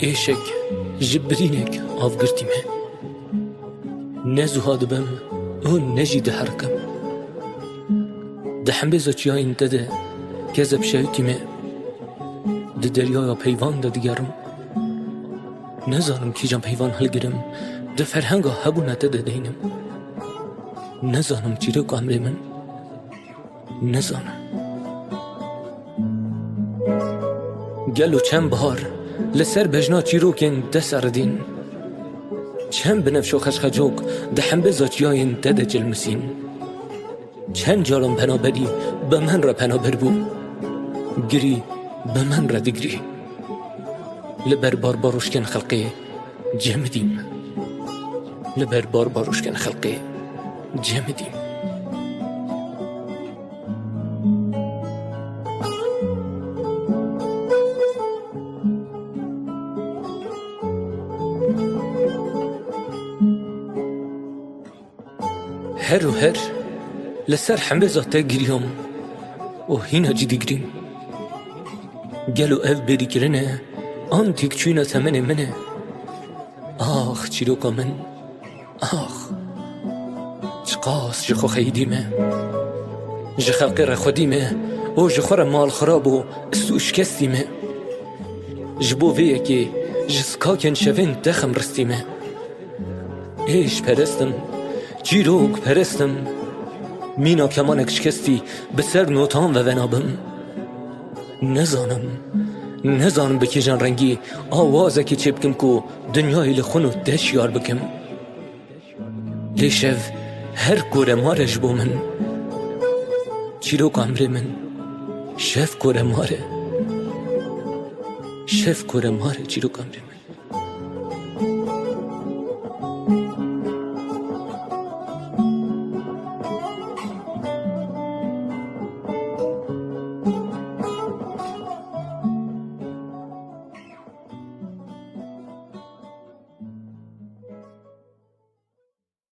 ایشک جبرینک آفگرتیمه نزوها دبم اون نجی دهرکم دحم بزا چیاین داده گذب شایتیمه ده دریای پیوان دا دیگرم نزانم کی جام پیوان هلگرم ده فرهنگا هبونه داده دینم نزانم چیرک عمر من نزانم گلو چند بهار لسر بجنا چیروکن دست اردین چند بنفش و خشخجوک دحم بزاچیاین داده جلمسین چند جارم پنابری به من را پنابر بو گری به من را دگری لبر بارباروشکن خلقی جمدیم لبر بارباروشکن خلقی جمدیم هر و هر لسر حمه زاته گریم و هینا جدی گریم گلو اف بری کرنه آن تکچوینا تمن منه آخ چیروکا من آخ چقاس جخو خیدیمه جخلقی را خودیمه و جخور مال خراب و استو شکستیمه جبو ویه که جسکاکن شوین دخم رستیمه ایش پرستم چیروک پرستم مینا کمانک شکستی بسر نوتان و ونابم نزانم بکی جان رنگی آوازه که چه بکم کو دنیای لخونو دشیار بکم لیشو هر کوره مارش بو من چیروک عمر من شف کوره ماره چیروک عمر من